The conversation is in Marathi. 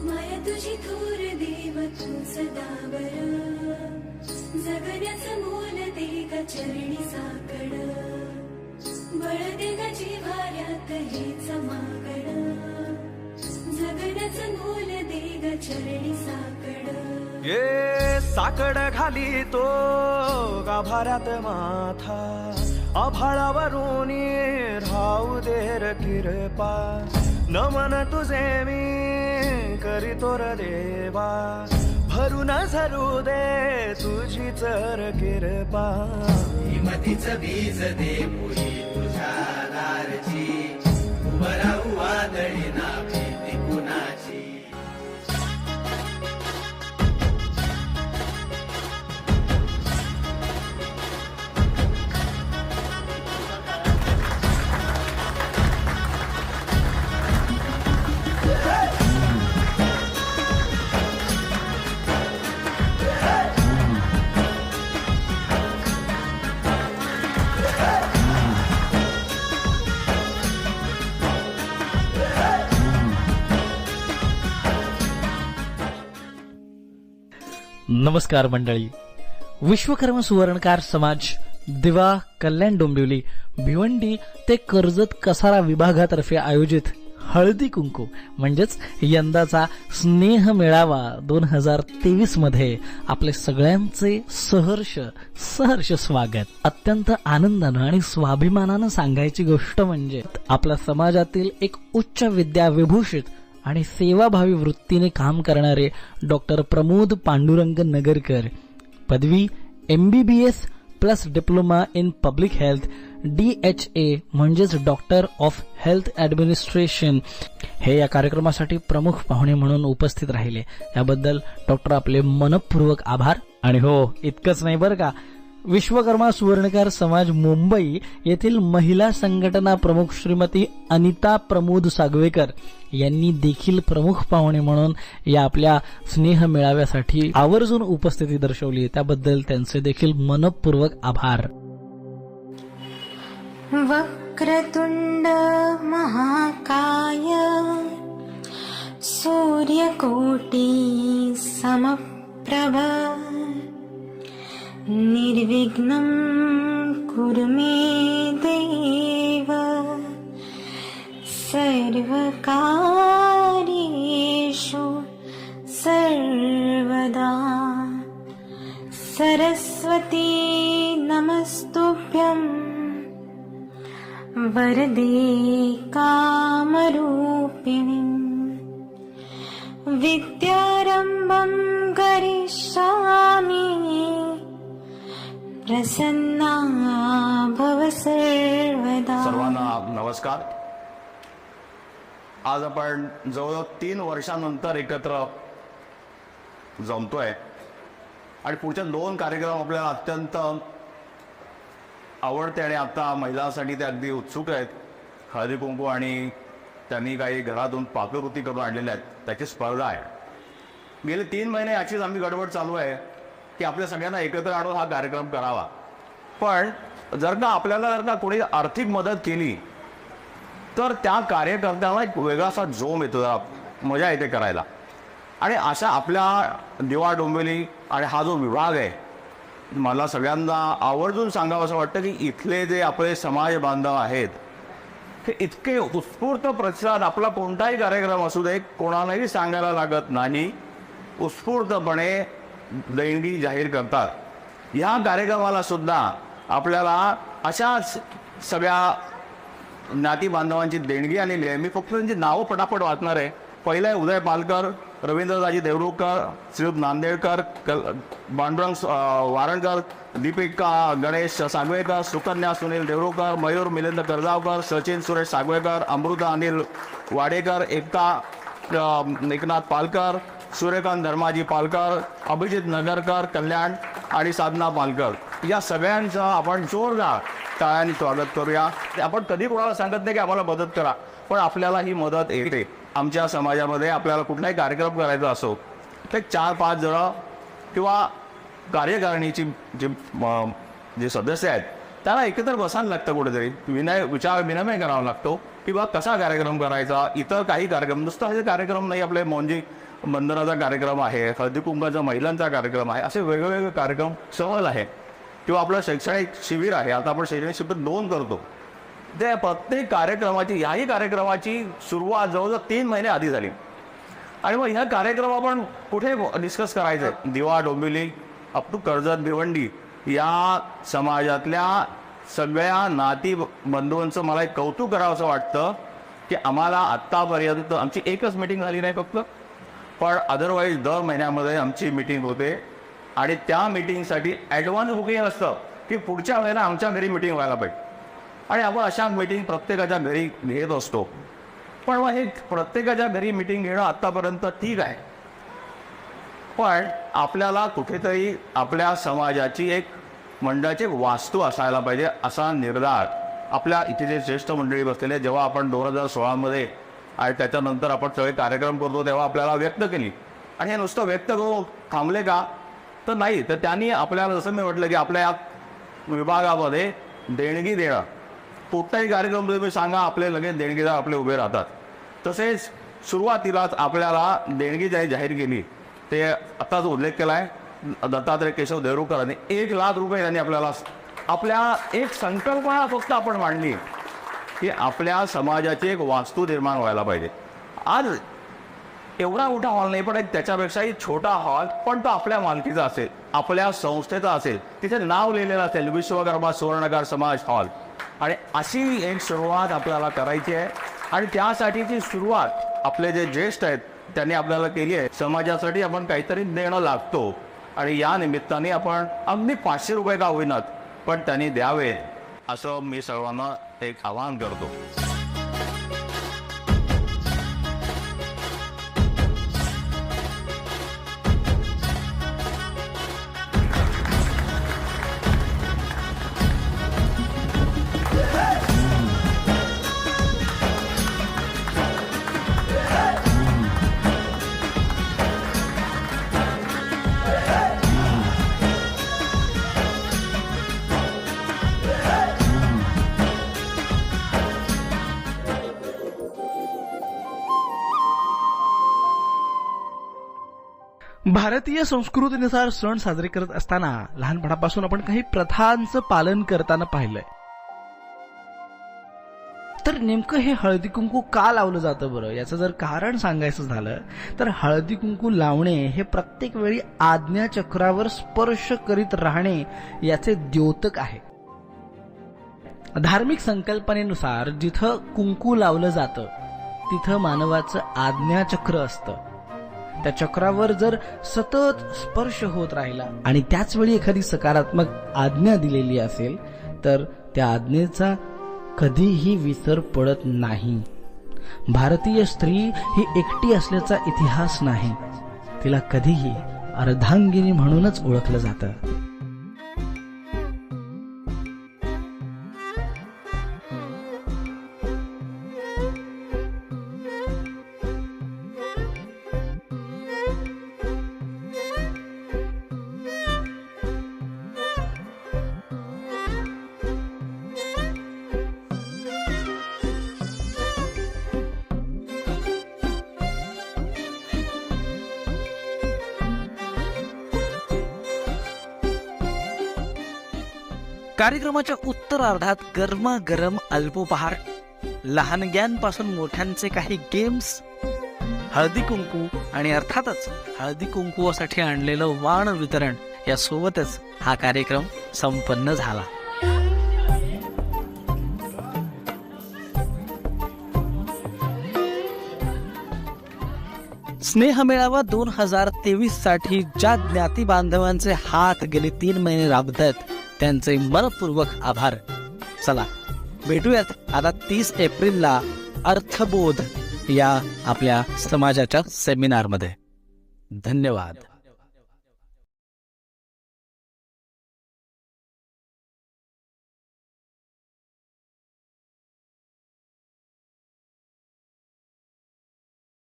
माया तुझी थोर देव तू सदा बरा, जगण्याचं मोल दे ग चरणी साकड, बळ दे ग जिव्हाऱ्यात हेच मागण, जगण्याचं मोल दे ग चरणी साकड. ये साकड घाली तो गाभाऱ्यात माथा, आभाळावरून राहू दे र कृपा, नमन तुझे मी करीतो र देवा, भरून झरू दे तुझी चर कृपा. हिमतीचं बीज दे पुरी तुझ्या दारची, उभं राहू वादळी ना भीती कुणाची. नमस्कार मंडळी. विश्वकर्मा सुवर्णकार समाज दिवा कल्याण डोंबिवली भिवंडी ते कर्जत कसारा विभागातर्फे आयोजित हळदी कुंकू म्हणजेच यंदाचा स्नेह मेळावा 2023 मध्ये आपले सगळ्यांचे सहर्ष स्वागत. अत्यंत आनंदानं आणि स्वाभिमानानं सांगायची गोष्ट म्हणजे आपल्या समाजातील एक उच्च विद्याविभूषित आणि सेवाभावी वृत्तीने काम करणारे डॉक्टर प्रमोद पांडुरंग नगरकर, पदवी MBBS plus diploma in public health DHA म्हणजेच डॉक्टर ऑफ हेल्थ ॲडमिनिस्ट्रेशन, हे या कार्यक्रमासाठी प्रमुख पाहुणे म्हणून उपस्थित राहिले. याबद्दल डॉक्टर आपले मनपूर्वक आभार. आणि हो, इतकंच नाही बरं का, विश्वकर्मा सुवर्णकार समाज मुंबई येथील महिला संघटना प्रमुख श्रीमती अनिता प्रमोद सागवेकर यांनी देखील प्रमुख पाहुणे म्हणून या आपल्या स्नेह मेळाव्यासाठी आवर्जून उपस्थिती दर्शवली. त्याबद्दल त्यांचे देखील मनपूर्वक आभार. वक्रतुंड महाकाय सूर्यकोटी समप्रभ निर्विघ्नं कुरु मे देव सर्वकार्येषु सर्वदा. सरस्वती नमस्तुभ्यं वरदे कामरूपिणी. विद्यारंभं करिष्यामि प्रसन्ना भव सर्वदा. सर्वांना नमस्कार. आज आपण जवळजवळ 3 वर्षांनंतर एकत्र जमतोय आणि पुढच्या 2 कार्यक्रम आपल्याला अत्यंत आवडते आणि आता महिलांसाठी ते अगदी उत्सुक आहेत. हळदी कुंकू आणि त्यांनी काही घरातून पाककृती करून आणलेल्या आहेत, त्याची स्पर्धा आहे. गेले 3 महिने याचीच आम्ही गडबड चालू आहे की आपल्या सगळ्यांना एकत्र आणून हा कार्यक्रम करावा. पण जर का कोणी आर्थिक मदत केली तर त्या कार्यकर्त्यांना एक वेगळासा जोम येतो, जरा मजा येते करायला. आणि अशा आपल्या दिवा डोंबिवली आणि हा जो विभाग आहे, मला सगळ्यांना आवर्जून सांगावं असं वाटतं की इथले जे आपले समाज बांधव आहेत हे इतके उत्स्फूर्त प्रतिसाद, आपला कोणताही कार्यक्रम असू दे, कोणालाही सांगायला लागत नाही, उत्स्फूर्तपणे देणगी जाहीर करतात. ह्या कार्यक्रमाला सुद्धा आपल्याला अशाच सगळ्या ज्ञाती बांधवांची देणगी आलेली आहे. मी फक्त त्यांची नावं पटापट वाचणार आहे. पहिलं आहे उदय पालकर, रवींद्रराजी देवरुखकर, श्रीयुत नांदेडकर, पांडुरंग वारणकर, दीपिका गणेश सागवेकर, सुकन्या सुनील देवरुखकर, मयूर मिलिंद कर्जावकर, सचिन सुरेश सागवेकर, अमृता अनिल वाडेकर, एकता एकनाथ पालकर, सूर्यकांत धर्माजी पालकर, अभिजित नगरकर, कल्याण आणि साधना पालकर, या सगळ्यांचं आपण जोरदार टाळ्यांनी स्वागत करूया. आपण कधी कोणाला सांगत नाही की आम्हाला मदत करा, पण आपल्याला ही मदत येते. आमच्या समाजामध्ये आपल्याला कुठलाही कार्यक्रम करायचा असो तर 4-5 जण किंवा कार्यकारिणीची जे सदस्य आहेत त्याला एकत्र बसायला लागतं कुठेतरी, विचार विनिमय करावा लागतो की बा कसा कार्यक्रम करायचा. इतर काही कार्यक्रम, नुसतं हे कार्यक्रम नाही, आपले मौंजी बंधनाचा कार्यक्रम आहे, हळदी कुंकाचा महिलांचा कार्यक्रम आहे, असे वेगवेगळे कार्यक्रम सहल आहे किंवा आपलं शैक्षणिक शिबिर आहे. आता आपण शैक्षणिक शिबिर 2 करतो. त्या प्रत्येक कार्यक्रमाची, याही कार्यक्रमाची सुरुवात जवळजवळ 3 महिने आधी झाली. आणि मग ह्या कार्यक्रम आपण कुठे डिस्कस करायचं आहे, दिवा डोंबिवली अप टू कर्जत भिवंडी या समाजातल्या सगळ्या नाती बंधूंचं मला एक कौतुक करावं असं वाटतं की आम्हाला आत्तापर्यंत आमची एकच मीटिंग झाली नाही फक्त, पण अदरवाईज दर महिन्यामध्ये आमची मीटिंग होते. आणि त्या मीटिंगसाठी ॲडव्हान्स बुकिंग असतं की पुढच्या वेळेला आमच्या घरी मीटिंग व्हायला पाहिजे. आणि आपण अशा मीटिंग प्रत्येकाच्या घरी घेत असतो. पण मग हे प्रत्येकाच्या घरी मीटिंग घेणं आत्तापर्यंत ठीक आहे, पण आपल्याला कुठेतरी आपल्या समाजाची एक मंडळाची वास्तू असायला पाहिजे असा निर्धार आपल्या इथे जे ज्येष्ठ मंडळी बसलेले, जेव्हा आपण 2016 आणि त्याच्यानंतर आपण सगळे कार्यक्रम करतो तेव्हा आपल्याला व्यक्त केली. आणि हे नुसतं व्यक्त करून थांबले का, तर नाही. तर त्यांनी आपल्याला जसं मी म्हटलं की आपल्या या विभागामध्ये देणगी देणं, कुठलाही कार्यक्रम तुम्ही सांगा आपले लगेच देणगीदार आपले उभे राहतात. तसेच सुरुवातीलाच आपल्याला देणगी ज्याही जाहीर केली ते आत्ताच उल्लेख केला आहे दत्तात्रय केशव देवरुखकरांनी, 1 लाख रुपये त्यांनी आपल्याला, आपल्या एक संकल्पना फक्त आपण मांडली की आपल्या समाजाची एक वास्तू निर्माण व्हायला पाहिजे. आज एवढा मोठा हॉल नाही, पण एक त्याच्यापेक्षाही छोटा हॉल, पण तो आपल्या मालकीचा असेल, आपल्या संस्थेचा असेल, तिथे नाव लिहिलेलं असेल विश्वकर्मा सुवर्णकार समाज हॉल. आणि अशी एक सुरुवात आपल्याला करायची आहे. आणि त्यासाठीची सुरुवात आपले जे ज्येष्ठ आहेत त्यांनी आपल्याला केली आहे. समाजासाठी आपण काहीतरी देणं लागतो आणि या निमित्ताने आपण अगदी 500 रुपये का होईनात पण त्यांनी द्यावे असं मी सर्वांना एक आवाहन करतो. भारतीय संस्कृतीनुसार सण साजरे करत असताना लहानपणापासून आपण काही प्रथांचं पालन करताना पाहिलंय. तर नेमकं हे हळदी कुंकू का लावलं जातं बरं, याचं जर कारण सांगायचं झालं तर हळदी कुंकू लावणे हे प्रत्येक वेळी आज्ञाचक्रावर स्पर्श करीत राहणे याचे द्योतक आहे. धार्मिक संकल्पनेनुसार जिथं कुंकू लावलं जातं तिथं मानवाचं आज्ञाचक्र असतं. त्या चक्रावर जर सतत स्पर्श होत राहिला आणि त्याच वेळी एखादी सकारात्मक आज्ञा दिलेली असेल तर त्या आज्ञेचा कधीही विसर पडत नाही. भारतीय स्त्री ही एकटी असल्याचा इतिहास नाही, तिला कधीही अर्धांगिनी म्हणूनच ओळखलं जातं. कार्यक्रमाच्या उत्तरार्धात गरमागरम अल्पोपहार, लहानग्यांपासून मोठ्यांचे काही गेम्स, हळदी कुंकू आणि अर्थातच हळदी कुंकूसाठी आणलेलं वाण वितरण यासोबतच हा कार्यक्रम संपन्न झाला. स्नेह मेळावा 2023 साठी ज्या ज्ञाती बांधवांचे हात गेले 3 महिने राबत आहेत त्यांचे मनपूर्वक आभार. चला भेटूयात आता 30 एप्रिलला अर्थबोध या आपल्या समाजाच्या सेमिनारमध्ये. धन्यवाद.